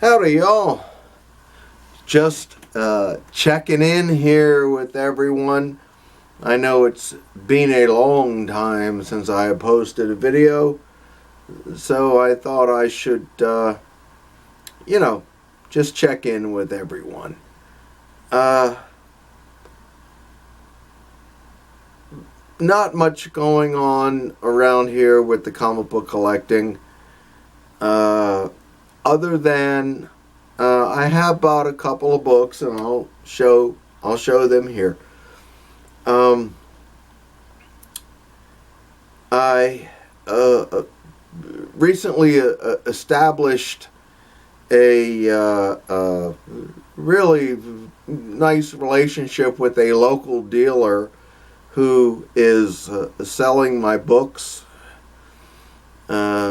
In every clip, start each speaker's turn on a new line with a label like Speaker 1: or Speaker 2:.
Speaker 1: Howdy, y'all. Just checking in here with everyone. I know it's been a long time since I have posted a video, so I thought I should, just check in with everyone. Not much going on around here with the comic book collecting. Other than I have bought a couple of books, and I'll show them here. I recently established a really nice relationship with a local dealer who is selling my books.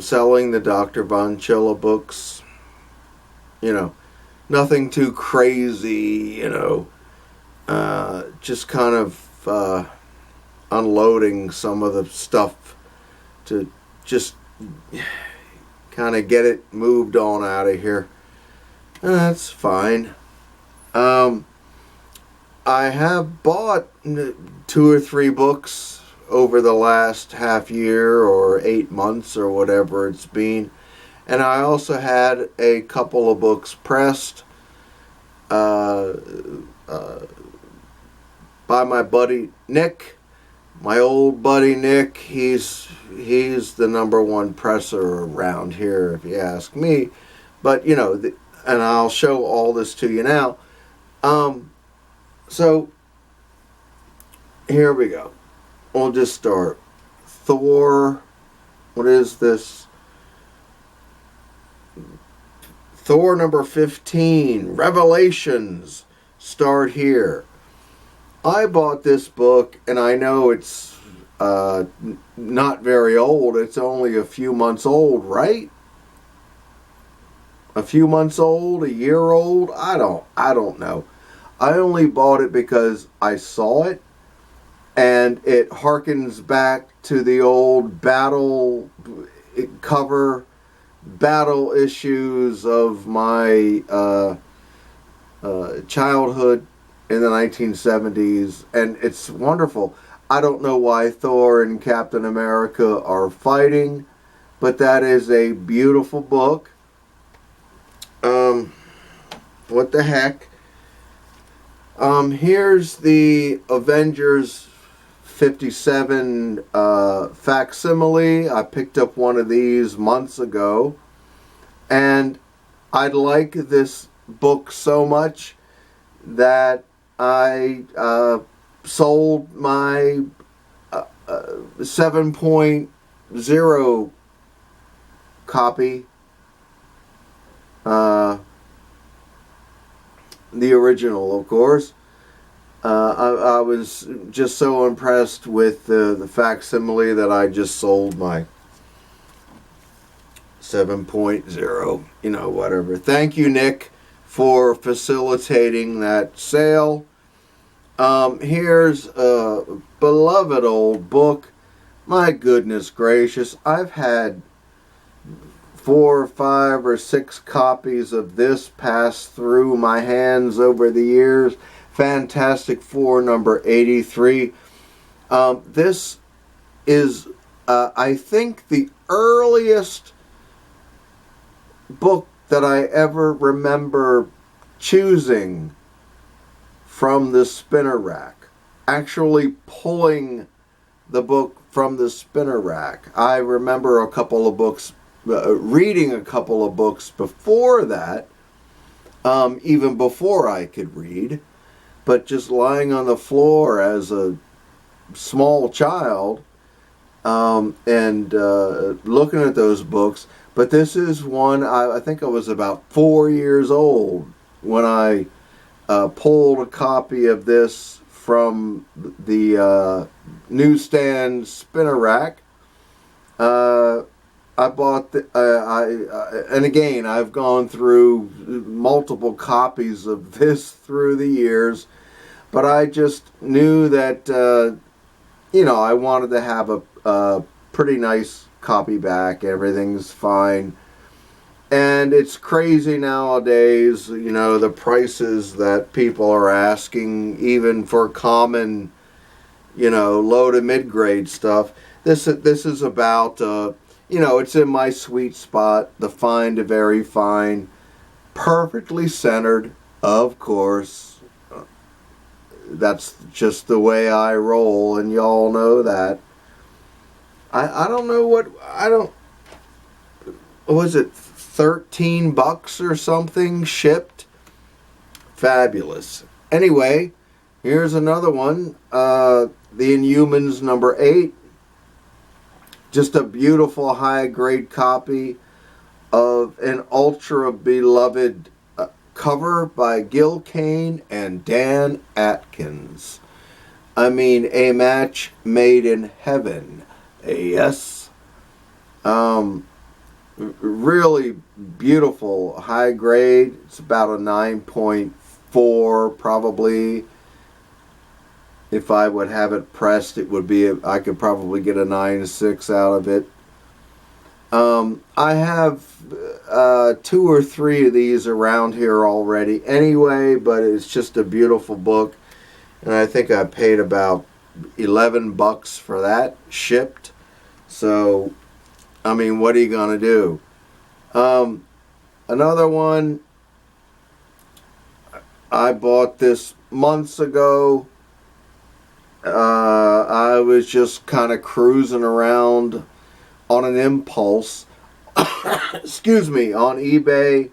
Speaker 1: Selling the Dr. Von Chilla books. Nothing too crazy, just kind of unloading some of the stuff to just kind of get it moved on out of here. And that's fine. I have bought 2 or 3 books over the last half year or 8 months or whatever it's been. And I also had a couple of books pressed by my buddy Nick, my old buddy Nick. He's the #1 presser around here, if you ask me. But and I'll show all this to you now. So here we go. We'll just start. Thor. What is this? Thor number 15. Revelations. Start here. I bought this book, and I know it's not very old. It's only a few months old, right? A few months old? A year old? I don't know. I only bought it because I saw it. And it harkens back to the old battle issues of my childhood in the 1970s. And it's wonderful. I don't know why Thor and Captain America are fighting, but that is a beautiful book. What the heck? Here's the Avengers 57 facsimile. I picked up one of these months ago, and I like this book so much that I sold my 7.0 copy, the original, of course. I was just so impressed with the facsimile that I just sold my 7.0, whatever. Thank you, Nick, for facilitating that sale. Here's a beloved old book. My goodness gracious, I've had 4 or 5 or 6 copies of this pass through my hands over the years. Fantastic Four number 83. This is, I think, the earliest book that I ever remember choosing from the spinner rack. Actually pulling the book from the spinner rack. I remember a couple of books, reading a couple of books before that, even before I could read. But just lying on the floor as a small child and looking at those books. But this is one, I think I was about 4 years old when I pulled a copy of this from the newsstand spinner rack. I bought and again, I've gone through multiple copies of this through the years, but I just knew that I wanted to have a pretty nice copy back. Everything's fine, And it's crazy nowadays, you know, the prices that people are asking, even for common, you know, low to mid-grade stuff. This is about, you know, it's in my sweet spot, the fine to very fine, perfectly centered, of course. That's just the way I roll, and y'all know that. I don't know what, was it $13 or something shipped? Fabulous. Anyway, here's another one, The Inhumans number 8. Just a beautiful high-grade copy of an ultra-beloved cover by Gil Kane and Dan Atkins. I mean, a match made in heaven. Yes. Really beautiful, high grade. It's about a 9.4 probably. If I would have it pressed, it would be, I could probably get a 9.6 out of it. I have 2 or 3 of these around here already anyway, but it's just a beautiful book. And I think I paid about $11 for that shipped. So, I mean, what are you going to do? Another one, I bought this months ago. I was just kind of cruising around on an impulse, excuse me, on eBay,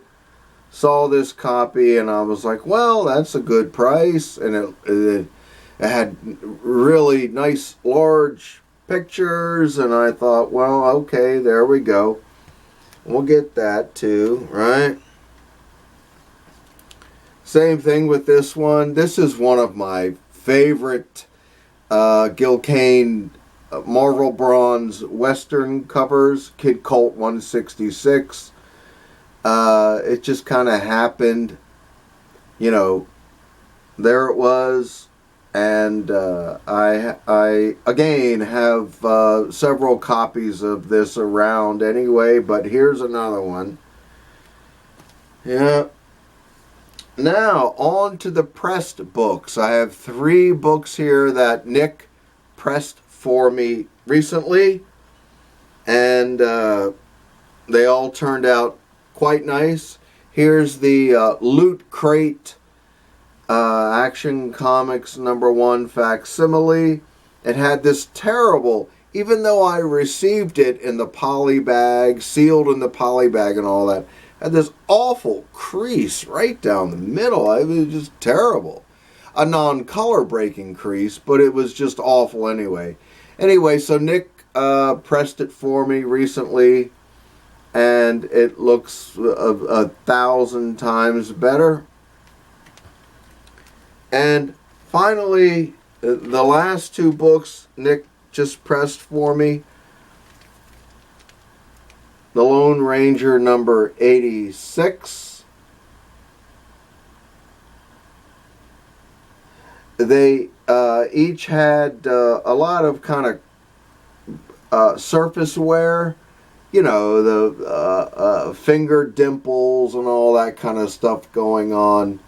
Speaker 1: saw this copy, and I was like, well, that's a good price, and it had really nice large pictures, and I thought, well, okay, there we go. We'll get that too, right? Same thing with this one. This is one of my favorite Gil Kane Marvel Bronze Western covers, Kid Colt 166. It just kind of happened, you know, there it was. And I again have several copies of this around anyway, but here's another one. Yeah. Now, on to the pressed books. I have 3 books here that Nick pressed for me recently, and they all turned out quite nice. Here's the Loot Crate Action Comics #1 facsimile. It had this terrible, even though I received it in the poly bag, sealed in the poly bag and all that, had this awful crease right down the middle. It was just terrible. A non-color breaking crease, but it was just awful anyway. Anyway, so Nick pressed it for me recently, and it looks 1,000 times better. And finally, the last 2 books Nick just pressed for me. The Lone Ranger number 86. They each had a lot of kind of surface wear, you know, the finger dimples and all that kind of stuff going on,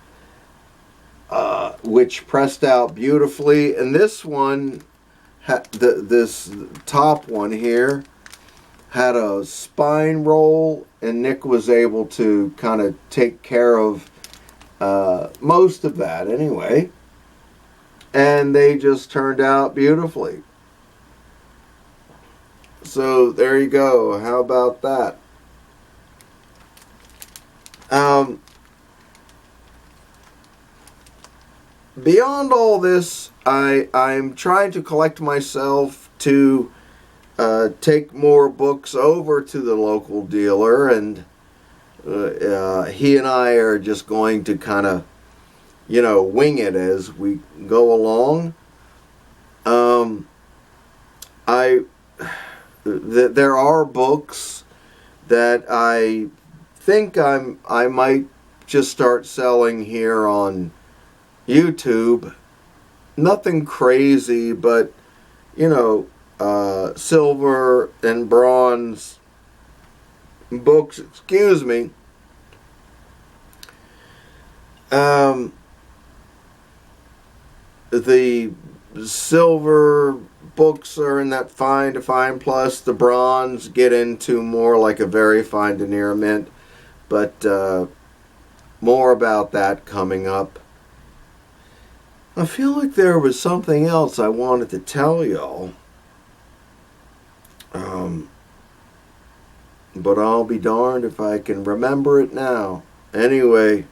Speaker 1: which pressed out beautifully. And this one, this top one here, had a spine roll, and Nick was able to kind of take care of most of that anyway. And they just turned out beautifully. So there you go. How about that? Beyond all this, I'm trying to collect myself to take more books over to the local dealer, and he and I are just going to kind of, you know, wing it as we go along. There are books that I think I might just start selling here on YouTube. Nothing crazy, but you know, silver and bronze books, excuse me. The silver books are in that fine to fine plus. The bronze get into more like a very fine to near mint. But more about that coming up. I feel like there was something else I wanted to tell y'all. But I'll be darned if I can remember it now. Anyway.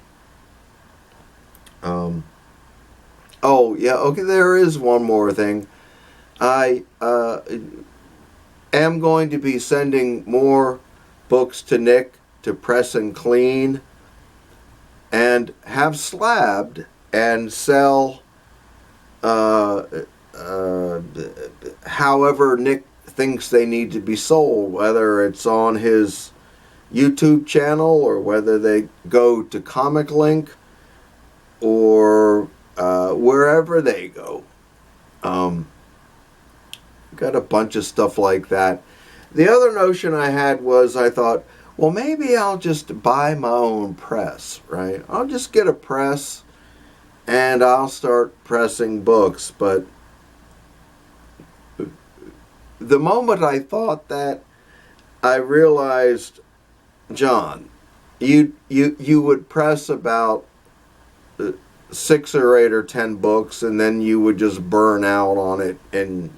Speaker 1: Oh, yeah, okay, there is one more thing. I am going to be sending more books to Nick to press and clean and have slabbed and sell however Nick thinks they need to be sold, whether it's on his YouTube channel or whether they go to Comic Link or wherever they go. Got a bunch of stuff like that. The other notion I had was I thought, well, maybe I'll just buy my own press, right? I'll just get a press and I'll start pressing books. But the moment I thought that, I realized, John, you would press about 6 or 8 or 10 books, and then you would just burn out on it, and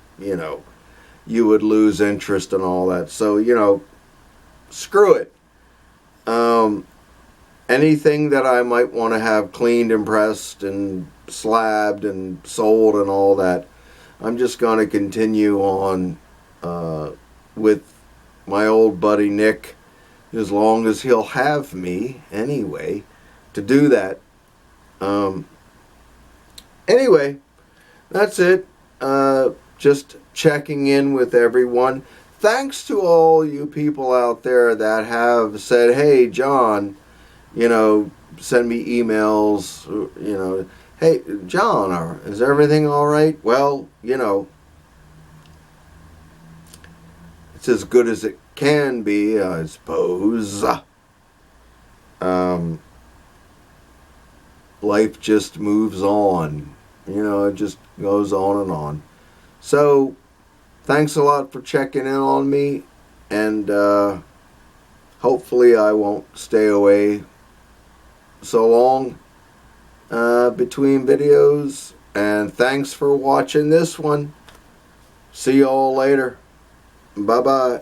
Speaker 1: you would lose interest and all that. So screw it. Anything that I might want to have cleaned and pressed and slabbed and sold and all that, I'm just going to continue on with my old buddy Nick, as long as he'll have me anyway to do that. Anyway, that's it. Just checking in with everyone. Thanks to all you people out there that have said, hey, John, send me emails, hey, John, is everything all right? Well, it's as good as it can be, I suppose. Life just moves on. It just goes on and on. So, thanks a lot for checking in on me, and hopefully I won't stay away so long between videos. And thanks for watching this one. See you all later. Bye-bye.